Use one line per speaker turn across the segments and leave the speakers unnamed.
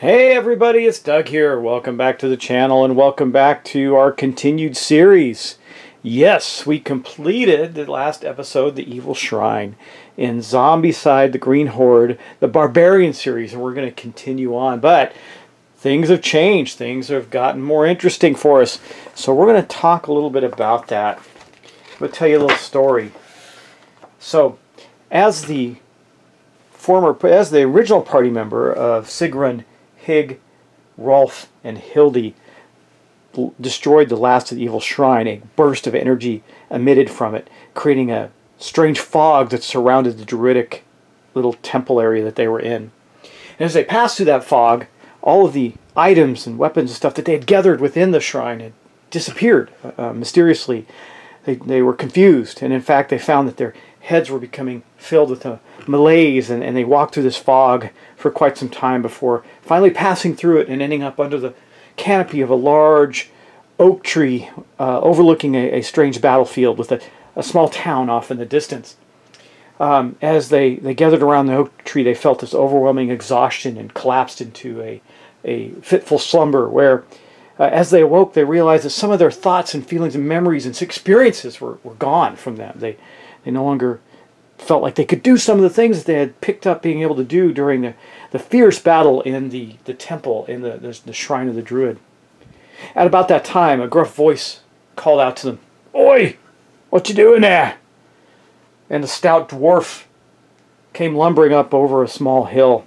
Hey everybody, it's Doug here. Welcome back to the channel and welcome back to our continued series. Yes, we completed the last episode, The Evil Shrine, in Zombicide, the Green Horde, the Barbarian series, and we're going to continue on. But things have changed. Things have gotten more interesting for us. So we're going to talk a little bit about that. I'm going to tell you a little story. So, as the original party member of Sigrun, Hig, Rolf, and Hilde destroyed the last of the evil shrine, a burst of energy emitted from it, creating a strange fog that surrounded the druidic little temple area that they were in. And as they passed through that fog, all of the items and weapons and stuff that they had gathered within the shrine had disappeared mysteriously. They were confused, and in fact they found that their heads were becoming filled with a malaise, and they walked through this fog for quite some time before finally passing through it and ending up under the canopy of a large oak tree overlooking a strange battlefield with a small town off in the distance. As they gathered around the oak tree, they felt this overwhelming exhaustion and collapsed into a fitful slumber where as they awoke, they realized that some of their thoughts and feelings and memories and experiences were gone from them. They no longer felt like they could do some of the things that they had picked up being able to do during the fierce battle in the temple, in the shrine of the druid. At about that time, a gruff voice called out to them, "Oi! What you doing there?" And a stout dwarf came lumbering up over a small hill,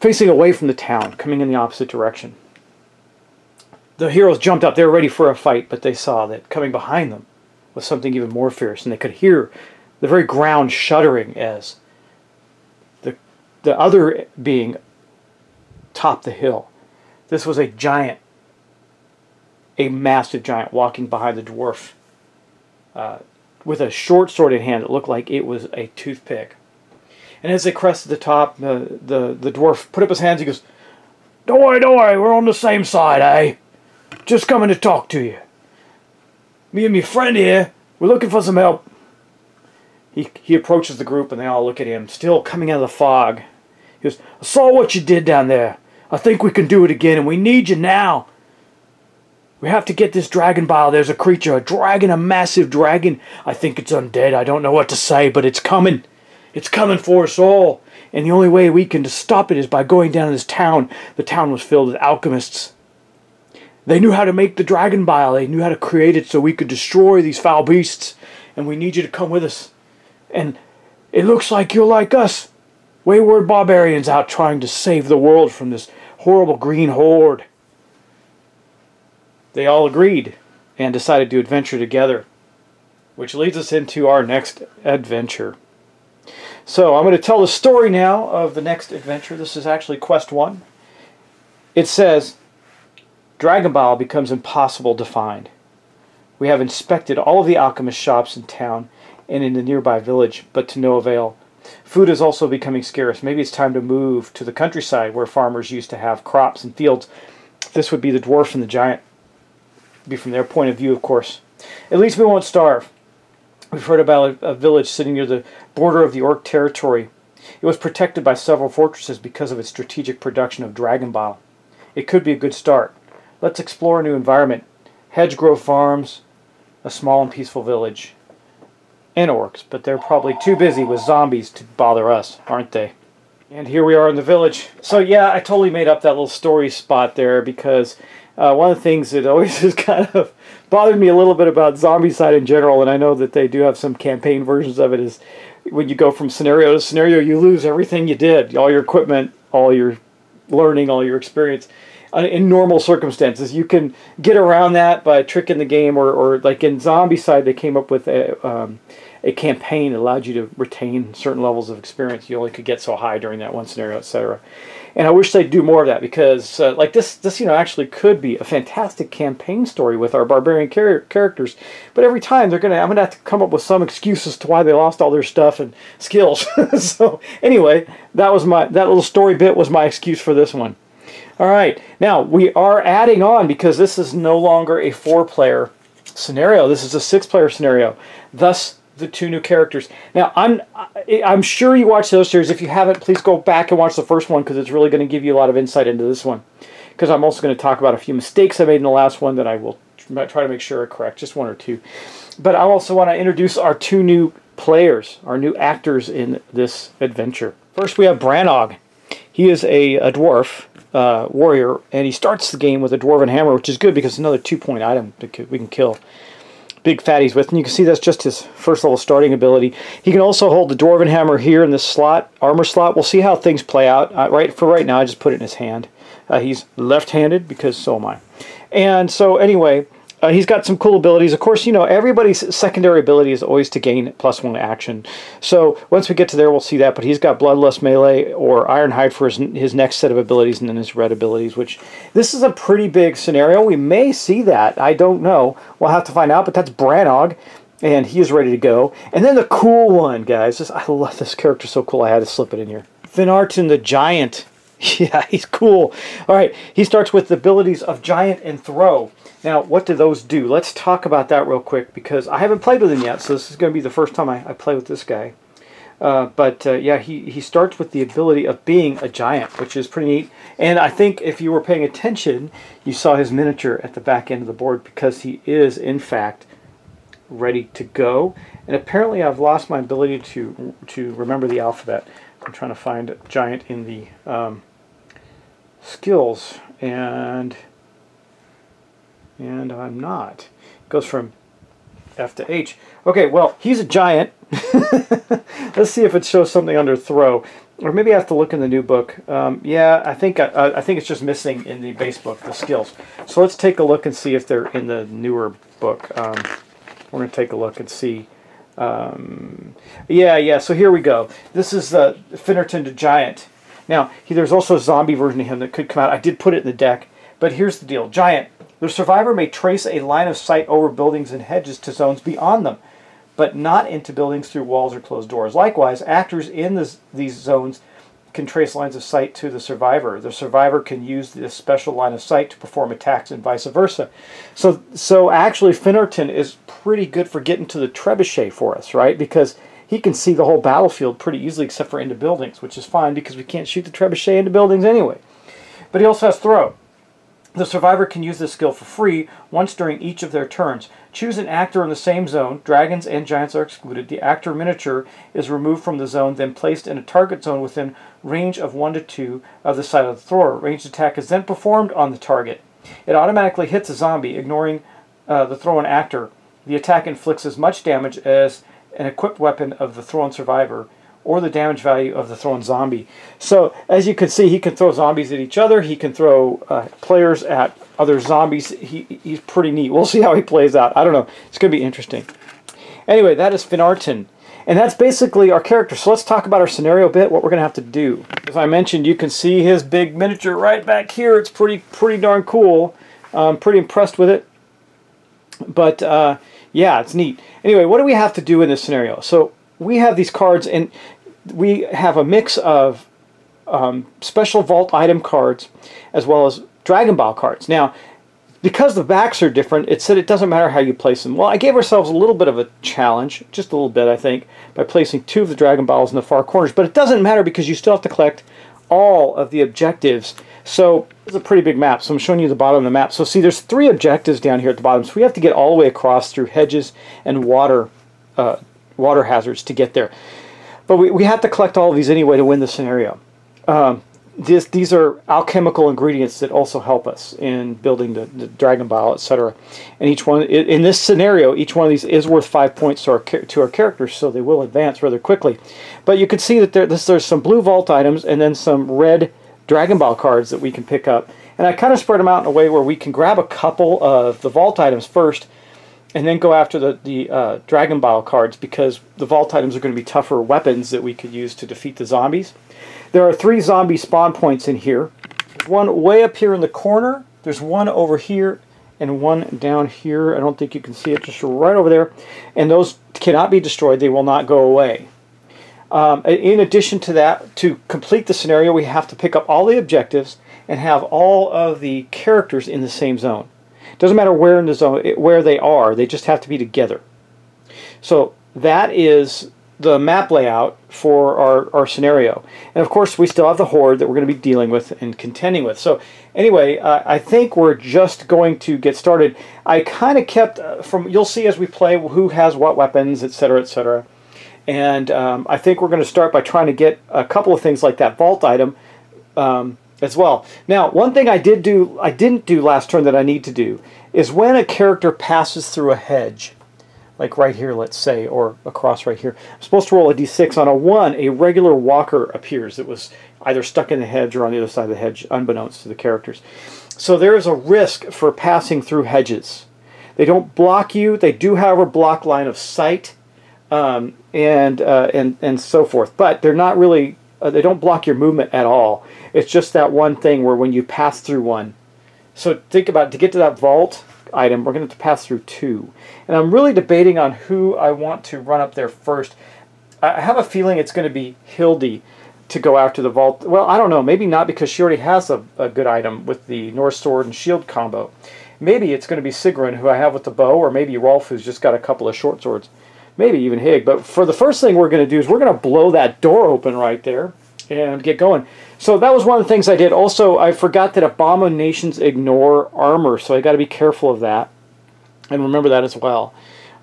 facing away from the town, coming in the opposite direction. The heroes jumped up. They were ready for a fight, but they saw that coming behind them was something even more fierce, and they could hear the very ground shuddering as the other being topped the hill. This was a giant, a massive giant, walking behind the dwarf with a short sword in hand that looked like it was a toothpick. And as they crested the top, the dwarf put up his hands. He goes, don't worry, we're on the same side, eh? Just coming to talk to you. Me and my friend here, we're looking for some help." He approaches the group and they all look at him, still coming out of the fog. He goes, "I saw what you did down there. I think we can do it again, and we need you now. We have to get this dragon bile. There's a creature, a dragon, a massive dragon. I think it's undead. I don't know what to say, but it's coming. It's coming for us all. And the only way we can stop it is by going down to this town." The town was filled with alchemists. They knew how to make the dragon bile. They knew how to create it so we could destroy these foul beasts. And we need you to come with us. And it looks like you're like us, wayward barbarians out trying to save the world from this horrible green horde. They all agreed and decided to adventure together, which leads us into our next adventure. So I'm going to tell the story now of the next adventure. This is actually Quest 1. It says, Dragon Bile becomes impossible to find. We have inspected all of the alchemist shops in town and in the nearby village, but to no avail. Food is also becoming scarce. Maybe it's time to move to the countryside where farmers used to have crops and fields. This would be the dwarf and the giant. Be from their point of view, of course. At least we won't starve. We've heard about a village sitting near the border of the orc territory. It was protected by several fortresses because of its strategic production of dragon bile. It could be a good start. Let's explore a new environment. Hedgegrove farms, a small and peaceful village. And orcs, but they're probably too busy with zombies to bother us, aren't they? And here we are in the village. So yeah, I totally made up that little story spot there because one of the things that always has kind of bothered me a little bit about Zombicide in general, and I know that they do have some campaign versions of it, is when you go from scenario to scenario, you lose everything you did. All your equipment, all your learning, all your experience. In normal circumstances, you can get around that by tricking the game, or like in Zombicide, they came up with a campaign that allowed you to retain certain levels of experience. You only could get so high during that one scenario, etc. And I wish they'd do more of that because, like this actually could be a fantastic campaign story with our barbarian characters. But every time I'm gonna have to come up with some excuse as to why they lost all their stuff and skills. So anyway, that little story bit was my excuse for this one. All right, now we are adding on because this is no longer a 4-player scenario. This is a 6-player scenario. Thus, the two new characters. Now, I'm sure you watched those series. If you haven't, please go back and watch the first one, because it's really going to give you a lot of insight into this one. Because I'm also going to talk about a few mistakes I made in the last one that I will try to make sure are correct, just one or two. But I also want to introduce our two new players, our new actors in this adventure. First, we have Brannog. He is a dwarf warrior, and he starts the game with a dwarven hammer, which is good because it's another 2-point item that we can kill big fatties with. And you can see that's just his first level starting ability. He can also hold the dwarven hammer here in this slot, armor slot. We'll see how things play out. For right now, I just put it in his hand. He's left-handed because so am I. And so anyway, he's got some cool abilities. Of course, you know, everybody's secondary ability is always to gain +1 action. So once we get to there, we'll see that. But he's got Bloodlust Melee or Ironhide for his next set of abilities, and then his red abilities, which this is a pretty big scenario. We may see that. I don't know. We'll have to find out. But that's Brannog, and he is ready to go. And then the cool one, guys. I love this character. So cool. I had to slip it in here. Finarton the Giant. Yeah, he's cool. All right, he starts with the abilities of Giant and Throw. Now, what do those do? Let's talk about that real quick, because I haven't played with him yet, so this is going to be the first time I play with this guy. Yeah, he starts with the ability of being a giant, which is pretty neat. And I think if you were paying attention, you saw his miniature at the back end of the board, because he is, in fact, ready to go. And apparently I've lost my ability to remember the alphabet. I'm trying to find giant in the skills, and I'm not. It goes from F to H. Okay, well, he's a giant. Let's see if it shows something under Throw, or maybe I have to look in the new book. Yeah, I think it's just missing in the base book, the skills. So let's take a look and see if they're in the newer book. We're going to take a look and see. Yeah, so here we go. This is Finarton the Giant. Now, there's also a zombie version of him that could come out. I did put it in the deck, but here's the deal. Giant. The survivor may trace a line of sight over buildings and hedges to zones beyond them, but not into buildings through walls or closed doors. Likewise, actors in these zones can trace lines of sight to the survivor. The survivor can use this special line of sight to perform attacks and vice versa. So actually, Finarton is pretty good for getting to the trebuchet for us, right? Because he can see the whole battlefield pretty easily, except for into buildings, which is fine because we can't shoot the trebuchet into buildings anyway. But he also has Throw. The survivor can use this skill for free once during each of their turns. Choose an actor in the same zone. Dragons and giants are excluded. The actor miniature is removed from the zone, then placed in a target zone within range of 1 to 2 of the side of the thrower. Ranged attack is then performed on the target. It automatically hits a zombie, ignoring the thrown actor. The attack inflicts as much damage as an equipped weapon of the thrown survivor, or the damage value of the thrown zombie. So, as you can see, he can throw zombies at each other. He can throw players at other zombies. He's pretty neat. We'll see how he plays out. I don't know. It's going to be interesting. Anyway, that is Finarton. And that's basically our character. So let's talk about our scenario a bit, what we're going to have to do. As I mentioned, you can see his big miniature right back here. It's pretty darn cool. I'm pretty impressed with it. But, yeah, it's neat. Anyway, what do we have to do in this scenario? So we have these cards, and we have a mix of special vault item cards as well as Dragon Ball cards. Now, because the backs are different, it said it doesn't matter how you place them. Well, I gave ourselves a little bit of a challenge, just a little bit, I think, by placing 2 of the Dragon Balls in the far corners. But it doesn't matter because you still have to collect all of the objectives. So it's a pretty big map, so I'm showing you the bottom of the map. So see, there's 3 objectives down here at the bottom. So we have to get all the way across through hedges and water hazards to get there. But we have to collect all of these anyway to win the scenario. These are alchemical ingredients that also help us in building the Dragon Ball, etc. And each one, in this scenario, each one of these is worth 5 points to our characters, so they will advance rather quickly. But you can see that there's some blue vault items and then some red Dragon Ball cards that we can pick up. And I kind of spread them out in a way where we can grab a couple of the vault items first, and then go after the Dragon Ball cards, because the vault items are going to be tougher weapons that we could use to defeat the zombies. There are 3 zombie spawn points in here. There's one way up here in the corner. There's one over here and one down here. I don't think you can see it, just right over there. And those cannot be destroyed. They will not go away. In addition to that, to complete the scenario, we have to pick up all the objectives and have all of the characters in the same zone. Doesn't matter where in the zone, where they are, they just have to be together. So that is the map layout for our scenario. And of course we still have the Horde that we're going to be dealing with and contending with. So anyway, I think we're just going to get started. I kind of kept you'll see as we play who has what weapons, etc., etc. And I think we're going to start by trying to get a couple of things like that vault item as well. Now, one thing I didn't do last turn that I need to do is when a character passes through a hedge, like right here, let's say, or across right here, I'm supposed to roll a d6. On a 1, a regular walker appears that was either stuck in the hedge or on the other side of the hedge, unbeknownst to the characters. So there is a risk for passing through hedges. They don't block you. They do, however, block line of sight and so forth. But they're not really, they don't block your movement at all. It's just that one thing where when you pass through one. So think about it, to get to that vault item, we're going to have to pass through 2. And I'm really debating on who I want to run up there first. I have a feeling it's going to be Horde to go after the vault. Well, I don't know. Maybe not, because she already has a good item with the North Sword and Shield combo. Maybe it's going to be Sigrun, who I have with the bow, or maybe Rolf, who's just got a couple of short swords. Maybe even Hig. But for the first thing we're going to do is we're going to blow that door open right there and get going. So that was one of the things I did. Also, I forgot that abominations ignore armor, so I got to be careful of that and remember that as well.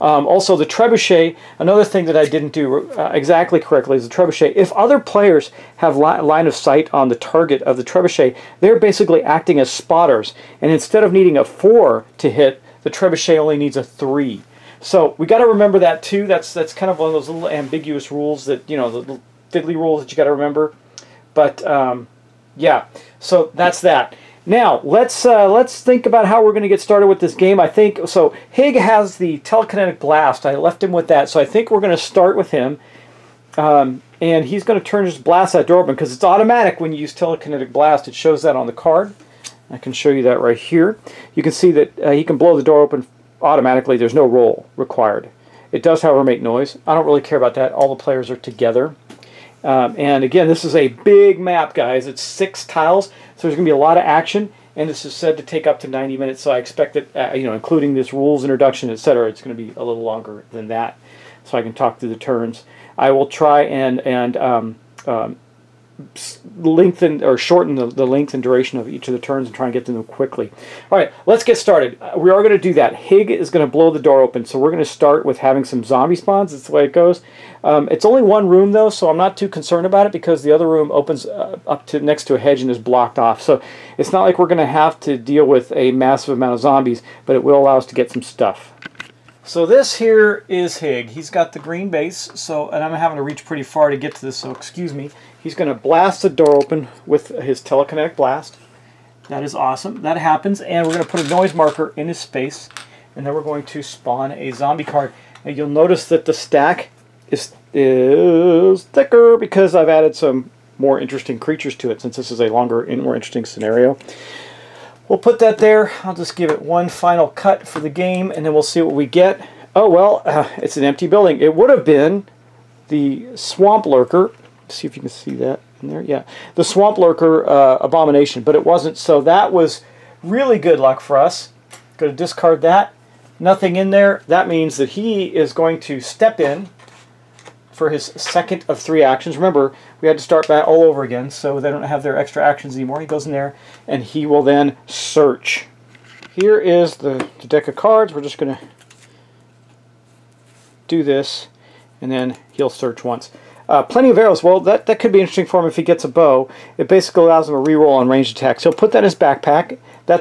Also, the trebuchet, another thing that I didn't do exactly correctly is the trebuchet. If other players have line of sight on the target of the trebuchet, they're basically acting as spotters. And instead of needing a 4 to hit, the trebuchet only needs a 3. So we got to remember that too. That's kind of one of those little ambiguous rules that, you know, the little fiddly rules that you got to remember. But yeah, so that's that. Now let's think about how we're going to get started with this game. I think so. Hig has the telekinetic blast. I left him with that, so I think we're going to start with him, and he's going to turn his blast that door open because it's automatic when you use telekinetic blast. It shows that on the card. I can show you that right here. You can see that he can blow the door open automatically. There's no roll required. It does, however, make noise. I don't really care about that. All the players are together. And again, this is a big map, guys. It's 6 tiles, so there's going to be a lot of action, and this is said to take up to 90 minutes, so I expect that, you know, including this rules introduction, etc., it's going to be a little longer than that, so I can talk through the turns. I will try and lengthen or shorten the length and duration of each of the turns and try and get to them quickly. All right, let's get started. We are going to do that. Hig is going to blow the door open, so we're going to start with having some zombie spawns. That's the way it goes. It's only one room, though, so I'm not too concerned about it because the other room opens up to next to a hedge and is blocked off. So it's not like we're going to have to deal with a massive amount of zombies, but it will allow us to get some stuff. So this here is Hig. He's got the green base, and I'm having to reach pretty far to get to this, so excuse me. He's going to blast the door open with his telekinetic blast. That is awesome. That happens, and we're going to put a noise marker in his space, and then we're going to spawn a zombie card. And you'll notice that the stack is thicker because I've added some more interesting creatures to it, since this is a longer and more interesting scenario. We'll put that there. I'll just give it one final cut for the game, and then we'll see what we get. Oh, well, it's an empty building. It would have been the Swamp Lurker. Let's see if you can see that in there. Yeah, the Swamp Lurker abomination, but it wasn't, so that was really good luck for us. Going to discard that. Nothing in there. That means that he is going to step in for his second of 3 actions. Remember, we had to start back all over again, so they don't have their extra actions anymore. He goes in there, and he will then search. Here is the deck of cards. We're just going to do this, and then he'll search once. Plenty of arrows. Well, that could be interesting for him if he gets a bow. It basically allows him a reroll on ranged attacks. He'll put that in his backpack.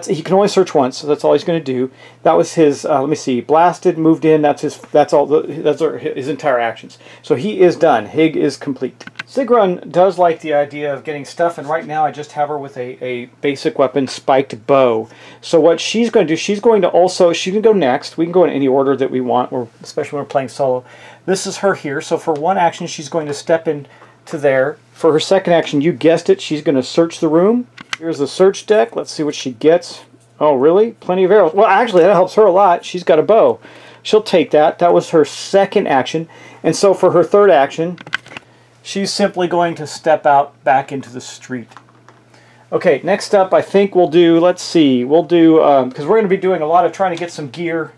He can only search once, so that's all he's going to do. That was his. Let me see. Blasted, moved in. That's his. That's all. That's his entire actions. So he is done. Hig is complete. Sigrun does like the idea of getting stuff, and right now I just have her with a basic weapon, spiked bow. So what she's going to do, she can go next. We can go in any order that we want, or especially when we're playing solo. This is her here. So for one action, she's going to step in to there. For her second action, you guessed it, she's going to search the room. Here's the search deck. Let's see what she gets. Oh, really? Plenty of arrows. Well, actually, that helps her a lot. She's got a bow. She'll take that. That was her second action. And so for her third action, she's simply going to step out back into the street. Okay, next up, I think we'll do, let's see, we'll do, because we're going to be doing a lot of trying to get some gear.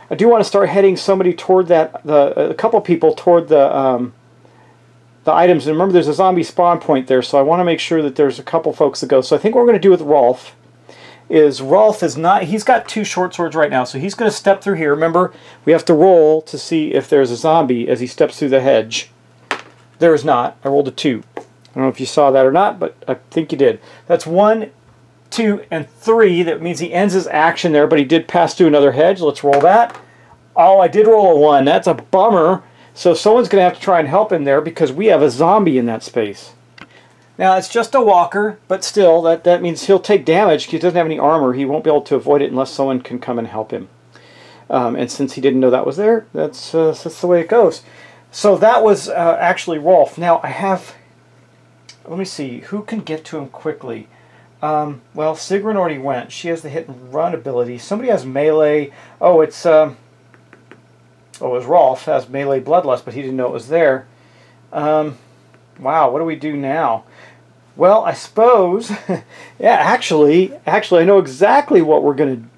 I I do want to start heading somebody toward that, a couple people toward the items. And remember, there's a zombie spawn point there, so I want to make sure that there's a couple folks that go. So I think what we're going to do with Rolf is not, he's got 2 short swords right now, so he's going to step through here. Remember, we have to roll to see if there's a zombie as he steps through the hedge. There is not. I rolled a 2. I don't know if you saw that or not, but I think you did. That's 1, 2, and 3. That means he ends his action there, but he did pass through another hedge. Let's roll that. Oh, I did roll a 1. That's a bummer. So someone's going to have to try and help him there because we have a zombie in that space. Now, it's just a walker, but still, that means he'll take damage. He doesn't have any armor. He won't be able to avoid it unless someone can come and help him. And since he didn't know that was there, that's the way it goes. So that was actually Rolf. Now, I have... Let me see. Who can get to him quickly? Well, Sigrun already went. She has the hit and run ability. Somebody has melee. Oh, it's... Oh, it was Rolf. Has melee bloodlust, but he didn't know it was there. Wow, what do we do now? Well, I suppose... yeah, actually, I know exactly what we're going to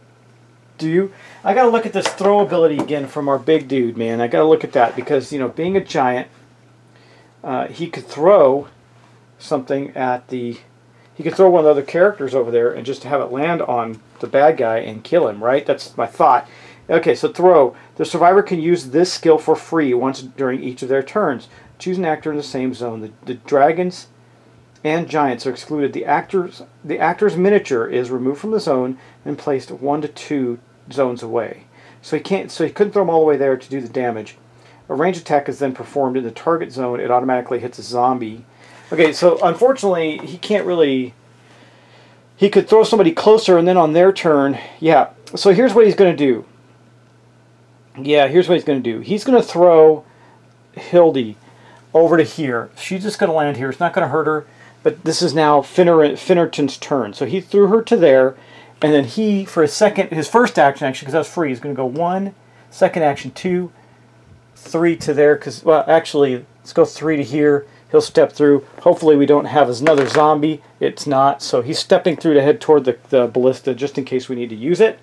do. I got to look at this throw ability again from our big dude, man. I got to look at that because, you know, being a giant, he could throw something at the... He could throw one of the other characters over there and just have it land on the bad guy and kill him, right? That's my thought. Okay, so throw. The survivor can use this skill for free once during each of their turns. Choose an actor in the same zone. The dragons and giants are excluded. The actor's miniature is removed from the zone and placed 1 to 2 zones away. So he couldn't throw them all the way there to do the damage. A range attack is then performed in the target zone. It automatically hits a zombie. Okay, so unfortunately he can't really... He could throw somebody closer and then on their turn... Yeah, so here's what he's going to do. Yeah, here's what he's going to do. He's going to throw Horde over to here. She's just going to land here. It's not going to hurt her. But this is now Finnerton's turn. So he threw her to there. And then he, for his first action, actually, because that's free, he's going to go 1, second action 2, 3 to there. Because, well, actually, let's go 3 to here. He'll step through. Hopefully we don't have another zombie. It's not. So he's stepping through to head toward the ballista just in case we need to use it.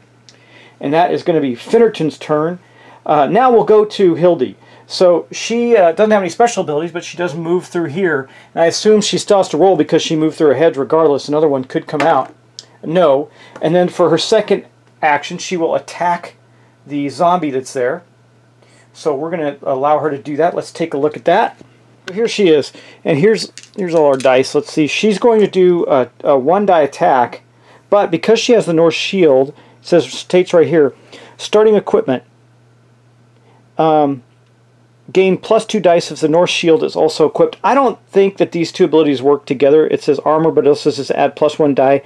And that is going to be Finnerton's turn. Now we'll go to Hildy. So she doesn't have any special abilities, but she does move through here. And I assume she still has to roll because she moved through her hedge regardless. Another one could come out. No. And then for her second action, she will attack the zombie that's there. So we're going to allow her to do that. Let's take a look at that. Here she is. And here's all our dice. Let's see. She's going to do a 1-die attack. But because she has the Norse shield, it states right here, starting equipment. Gain +2 dice if the Norse shield is also equipped. I don't think that these two abilities work together. It says armor, but it also says add +1 die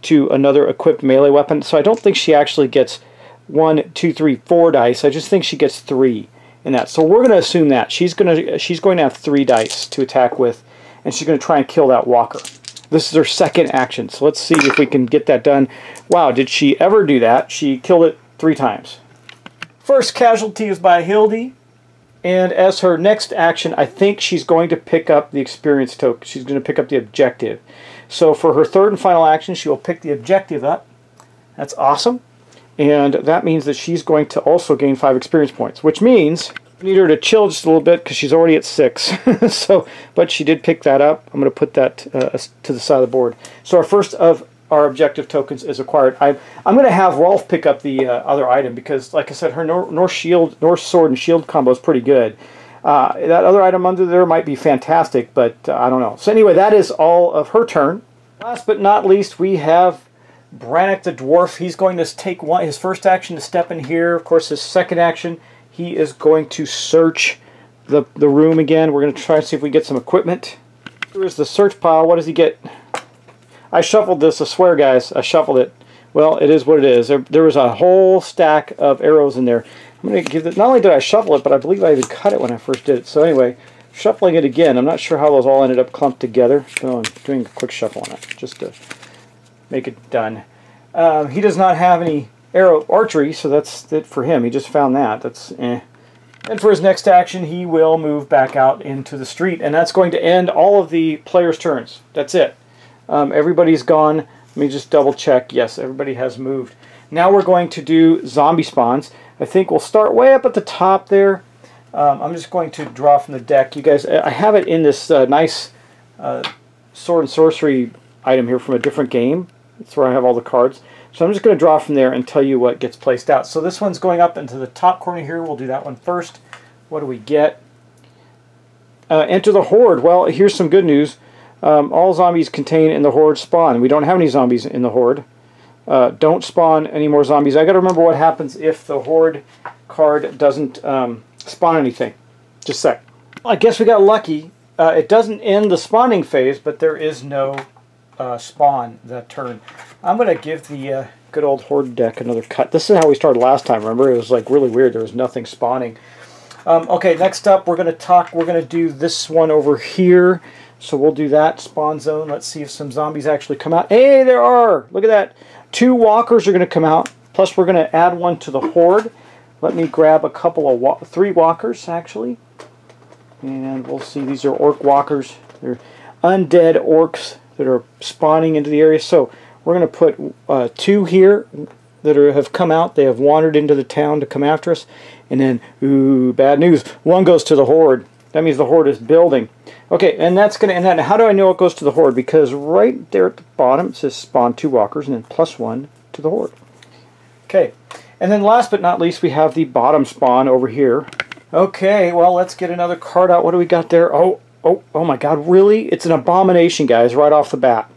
to another equipped melee weapon. So I don't think she actually gets 1, 2, 3, 4 dice. I just think she gets 3 in that. So we're going to assume that she's going to have 3 dice to attack with, and she's going to try and kill that walker. This is her second action. So let's see if we can get that done. Wow, did she ever do that? She killed it 3 times. First casualty is by Hildy. And as her next action, I think she's going to pick up the experience token. She's going to pick up the objective. So for her third and final action, she will pick the objective up. That's awesome. And that means that she's going to also gain 5 experience points, which means we need her to chill just a little bit because she's already at 6. But she did pick that up. I'm going to put that to the side of the board. So our first of our objective tokens is acquired. I'm going to have Rolf pick up the other item because, like I said, her Norse sword and shield combo is pretty good. That other item under there might be fantastic, but I don't know. So anyway, that is all of her turn. Last but not least, we have Brannock the Dwarf. He's going to take his first action to step in here. Of course, his second action, he is going to search the room again. We're going to try to see if we get some equipment. Here's the search pile. What does he get? I shuffled this, I swear, guys. I shuffled it. Well, it is what it is. There was a whole stack of arrows in there. I'm going to give it. Not only did I shuffle it, but I believe I even cut it when I first did it. So anyway, shuffling it again. I'm not sure how those all ended up clumped together. So I'm doing a quick shuffle on it just to make it done. He does not have any archery, so that's it for him. He just found that. That's eh. And for his next action, he will move back out into the street, and that's going to end all of the players' turns. That's it. Everybody's gone. Let me just double check. Yes, everybody has moved. Now we're going to do zombie spawns. I think we'll start way up at the top there. I'm just going to draw from the deck. You guys, I have it in this nice sword and sorcery item here from a different game. That's where I have all the cards. So I'm just going to draw from there and tell you what gets placed out. So this one's going up into the top corner here. We'll do that one first. What do we get? Enter the Horde. Well, here's some good news. All zombies contained in the Horde spawn. We don't have any zombies in the Horde. Don't spawn any more zombies. I got to remember what happens if the Horde card doesn't spawn anything. Just a sec. Well, I guess we got lucky. It doesn't end the spawning phase, but there is no spawn that turn. I'm going to give the good old Horde deck another cut. This is how we started last time, remember? It was like really weird. There was nothing spawning. Okay, next up we're going to do this one over here. So we'll do that spawn zone. Let's see if some zombies actually come out. Hey, there are! Look at that. 2 walkers are going to come out. Plus we're going to add one to the Horde. Let me grab a couple of 3 walkers actually. And we'll see, these are orc walkers. They're undead orcs that are spawning into the area. So we're going to put 2 here that have come out. They have wandered into the town to come after us. And then, ooh, bad news. 1 goes to the Horde. That means the Horde is building. Okay, and that's going to end that. Now, how do I know it goes to the Horde? Because right there at the bottom it says spawn 2 walkers and then +1 to the Horde. Okay, and then last but not least we have the bottom spawn over here. Okay, well, let's get another card out. What do we got there? Oh my god, really? It's an abomination, guys, right off the bat.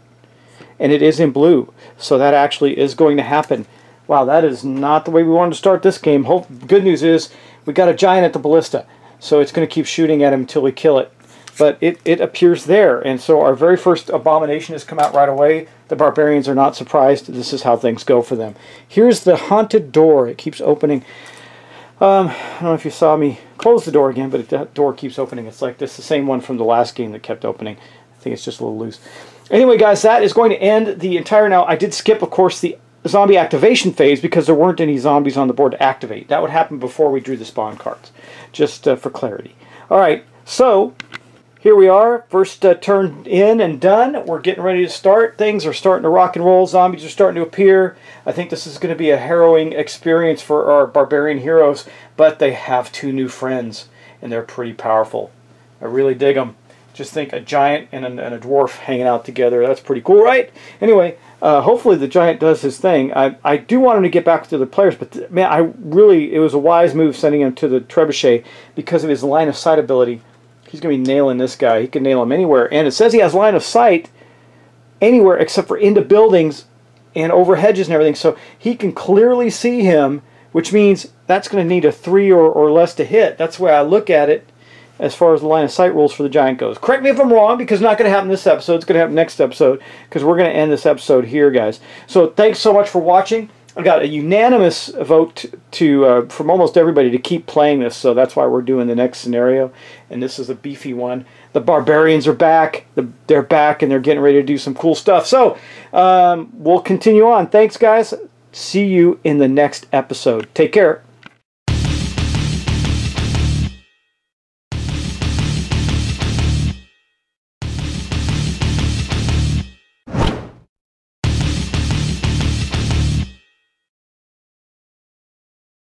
And it is in blue, so that actually is going to happen. Wow, that is not the way we wanted to start this game. Good news is we got a giant at the ballista, so it's going to keep shooting at him until we kill it. But it appears there, and so our very first abomination has come out right away. The barbarians are not surprised. This is how things go for them. Here's the haunted door. It keeps opening. I don't know if you saw me close the door again, but that door keeps opening. It's like this, the same one from the last game that kept opening. I think it's just a little loose. Anyway, guys, that is going to end the entire... Now, I did skip, of course, the zombie activation phase because there weren't any zombies on the board to activate. That would happen before we drew the spawn cards, just for clarity. All right, so here we are. First turn in and done. We're getting ready to start. Things are starting to rock and roll. Zombies are starting to appear. I think this is going to be a harrowing experience for our barbarian heroes, but they have 2 new friends, and they're pretty powerful. I really dig them. Just think a giant and a dwarf hanging out together. That's pretty cool, right? Anyway, hopefully the giant does his thing. I do want him to get back to the players, but man, it was a wise move sending him to the trebuchet because of his line of sight ability. He's going to be nailing this guy. He can nail him anywhere. And it says he has line of sight anywhere except for into buildings and over hedges and everything. So he can clearly see him, which means that's going to need a 3 or less to hit. That's the way I look at it as far as the line of sight rules for the giant goes. Correct me if I'm wrong, because it's not going to happen this episode. It's going to happen next episode, because we're going to end this episode here, guys. So thanks so much for watching. I got a unanimous vote from almost everybody to keep playing this, so that's why we're doing the next scenario. And this is a beefy one. The barbarians are back. They're back, and they're getting ready to do some cool stuff. So we'll continue on. Thanks, guys. See you in the next episode. Take care.